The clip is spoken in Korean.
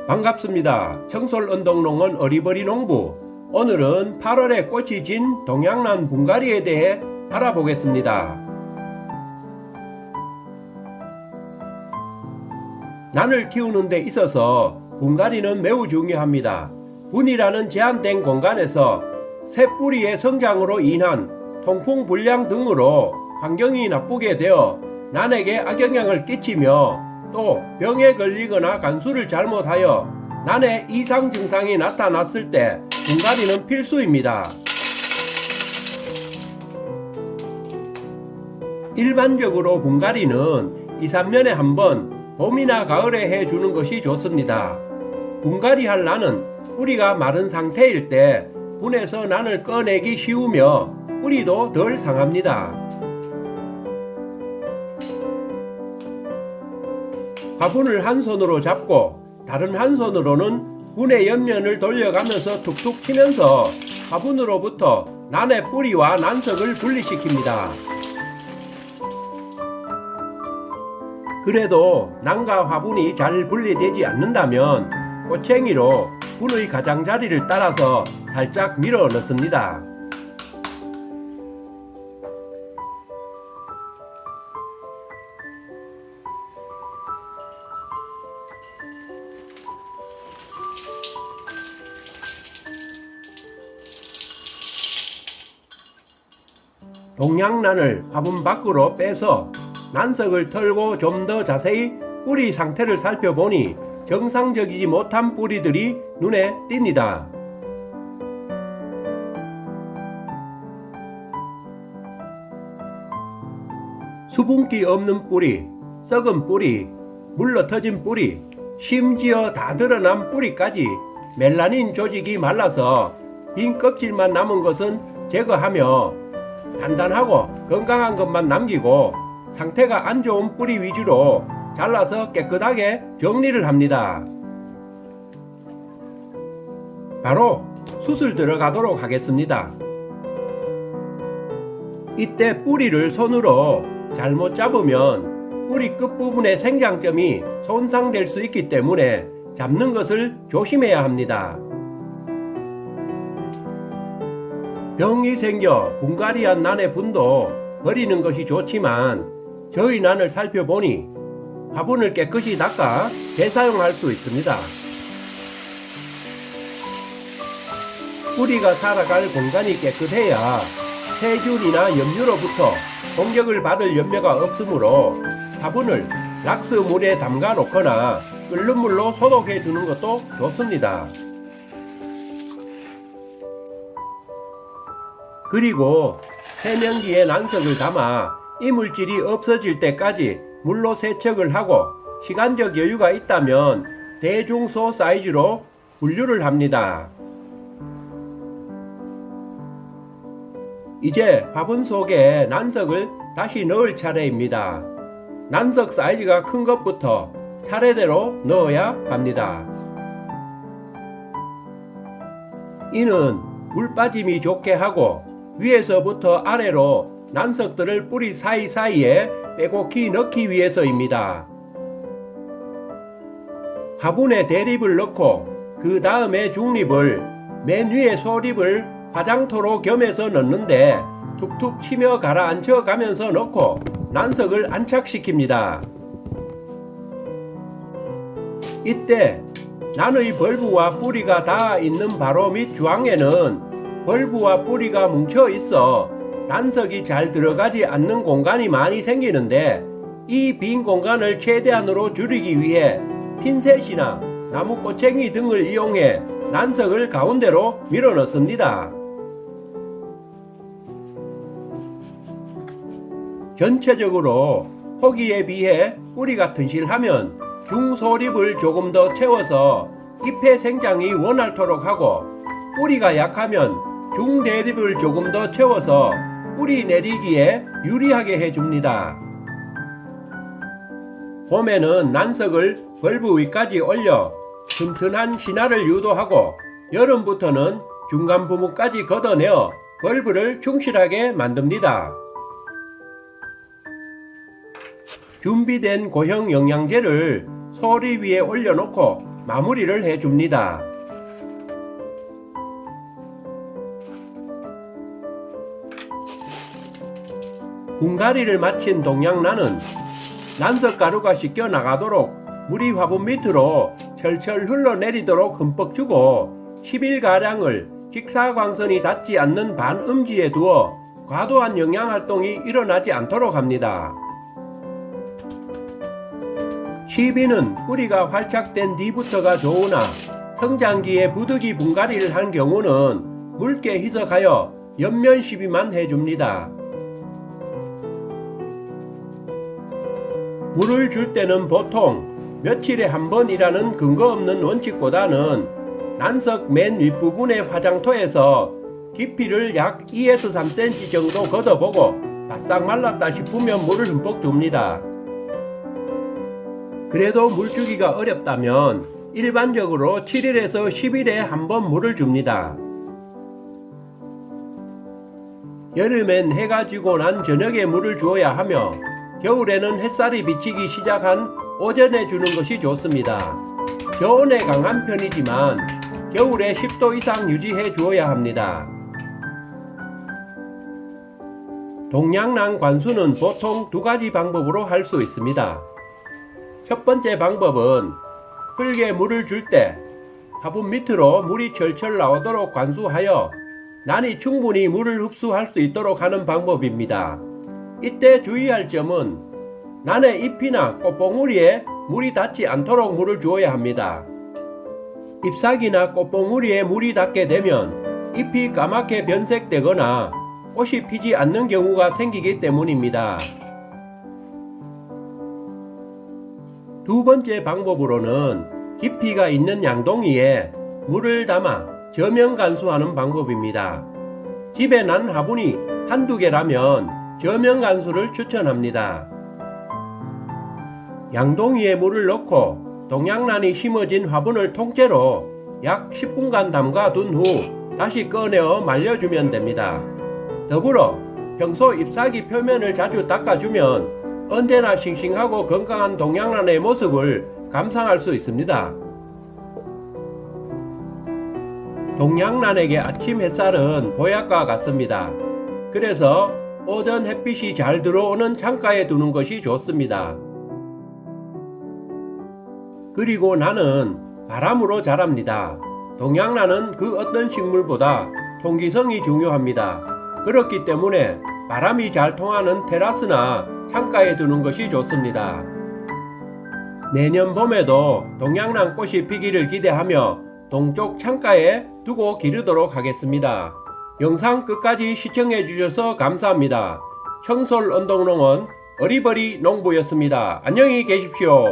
반갑습니다. 청솔운동농원 어리버리 농부. 오늘은 8월에 꽃이 진 동양란 분갈이에 대해 알아보겠습니다. 난을 키우는 데 있어서 분갈이는 매우 중요합니다. 분이라는 제한된 공간에서 새 뿌리의 성장으로 인한 통풍 불량 등으로 환경이 나쁘게 되어 난에게 악영향을 끼치며 또 병에 걸리거나 간수를 잘못하여 난에 이상 증상이 나타났을 때 분갈이는 필수입니다. 일반적으로 분갈이는 2, 3년에 한 번 봄이나 가을에 해주는 것이 좋습니다. 분갈이할 난은 뿌리가 마른 상태일 때 분에서 난을 꺼내기 쉬우며 뿌리도 덜 상합니다. 화분을 한 손으로 잡고 다른 한 손으로는 분의 옆면을 돌려가면서 툭툭 치면서 화분으로부터 난의 뿌리와 난석을 분리시킵니다. 그래도 난과 화분이 잘 분리되지 않는다면 꼬챙이로 분의 가장자리를 따라서 살짝 밀어 넣습니다. 동양난을 화분 밖으로 빼서 난석을 털고 좀 더 자세히 뿌리 상태를 살펴보니 정상적이지 못한 뿌리들이 눈에 띕니다. 수분기 없는 뿌리, 썩은 뿌리, 물러 터진 뿌리, 심지어 다 드러난 뿌리까지 멜라닌 조직이 말라서 빈 껍질만 남은 것은 제거하며 단단하고 건강한 것만 남기고 상태가 안 좋은 뿌리 위주로 잘라서 깨끗하게 정리를 합니다. 바로 숯을 들어가도록 하겠습니다. 이때 뿌리를 손으로 잘못 잡으면 뿌리 끝부분의 생장점이 손상될 수 있기 때문에 잡는 것을 조심해야 합니다. 병이 생겨 분갈이한 난의 분도 버리는 것이 좋지만 저희 난을 살펴보니 화분을 깨끗이 닦아 재사용할 수 있습니다. 뿌리가 살아갈 공간이 깨끗해야 세균이나 염류로부터 공격을 받을 염려가 없으므로 화분을 락스 물에 담가 놓거나 끓는 물로 소독해 주는 것도 좋습니다. 그리고 세면기에 난석을 담아 이물질이 없어질 때까지 물로 세척을 하고 시간적 여유가 있다면 대중소 사이즈로 분류를 합니다. 이제 화분 속에 난석을 다시 넣을 차례입니다. 난석 사이즈가 큰 것부터 차례대로 넣어야 합니다. 이는 물 빠짐이 좋게 하고 위에서부터 아래로 난석들을 뿌리 사이사이에 빼곡히 넣기 위해서입니다. 화분에 대립을 넣고 그 다음에 중립을 맨 위에 소립을 화장토로 겸해서 넣는데 툭툭 치며 가라앉혀 가면서 넣고 난석을 안착시킵니다. 이때 난의 벌브와 뿌리가 닿아 있는 바로 밑 주황에는 벌브와 뿌리가 뭉쳐 있어 난석이 잘 들어가지 않는 공간이 많이 생기는데 이 빈 공간을 최대한으로 줄이기 위해 핀셋이나 나무 꼬챙이 등을 이용해 난석을 가운데로 밀어 넣습니다. 전체적으로 호기에 비해 뿌리가 튼실하면 중소립을 조금 더 채워서 잎의 생장이 원활토록 하고 뿌리가 약하면 중대립을 조금 더 채워서 뿌리 내리기에 유리하게 해줍니다. 봄에는 난석을 벌브 위까지 올려 튼튼한 신화를 유도하고 여름부터는 중간 부분까지 걷어내어 벌브를 충실하게 만듭니다. 준비된 고형 영양제를 소리 위에 올려놓고 마무리를 해줍니다. 분갈이를 마친 동양란은 난석가루가 씻겨 나가도록 물이 화분 밑으로 철철 흘러내리도록 흠뻑 주고 10일가량을 직사광선이 닿지 않는 반음지에 두어 과도한 영양활동이 일어나지 않도록 합니다. 시비는 뿌리가 활착된 뒤부터가 좋으나 성장기에 부득이 분갈이를 한 경우는 묽게 희석하여 옆면 시비만 해줍니다. 물을 줄 때는 보통 며칠에 한 번이라는 근거 없는 원칙보다는 난석 맨 윗부분의 화장토에서 깊이를 약 2에서 3cm 정도 걷어보고 바싹 말랐다 싶으면 물을 흠뻑 줍니다. 그래도 물주기가 어렵다면 일반적으로 7일에서 10일에 한 번 물을 줍니다. 여름엔 해가 지고 난 저녁에 물을 주어야 하며 겨울에는 햇살이 비치기 시작한 오전에 주는 것이 좋습니다. 저온에 강한 편이지만 겨울에 10도 이상 유지해 주어야 합니다. 동양란 관수는 보통 두 가지 방법으로 할 수 있습니다. 첫 번째 방법은 흙에 물을 줄 때 화분 밑으로 물이 철철 나오도록 관수하여 난이 충분히 물을 흡수할 수 있도록 하는 방법입니다. 이때 주의할 점은 난의 잎이나 꽃봉우리에 물이 닿지 않도록 물을 주어야 합니다. 잎사귀나 꽃봉우리에 물이 닿게 되면 잎이 까맣게 변색되거나 꽃이 피지 않는 경우가 생기기 때문입니다. 두 번째 방법으로는 깊이가 있는 양동이에 물을 담아 저면 간수하는 방법입니다. 집에 난 화분이 한두 개라면 저면 간수를 추천합니다. 양동이에 물을 넣고 동양란이 심어진 화분을 통째로 약 10분간 담가 둔 후 다시 꺼내어 말려주면 됩니다. 더불어 평소 잎사귀 표면을 자주 닦아주면 언제나 싱싱하고 건강한 동양란의 모습을 감상할 수 있습니다. 동양란에게 아침 햇살은 보약과 같습니다. 그래서 오전 햇빛이 잘 들어오는 창가에 두는 것이 좋습니다. 그리고 나는 바람으로 자랍니다. 동양란은 그 어떤 식물보다 통기성이 중요합니다. 그렇기 때문에 바람이 잘 통하는 테라스나 창가에 두는 것이 좋습니다. 내년 봄에도 동양란 꽃이 피기를 기대하며 동쪽 창가에 두고 기르도록 하겠습니다. 영상 끝까지 시청해 주셔서 감사합니다. 청솔 언덕농원 어리버리 농부였습니다. 안녕히 계십시오.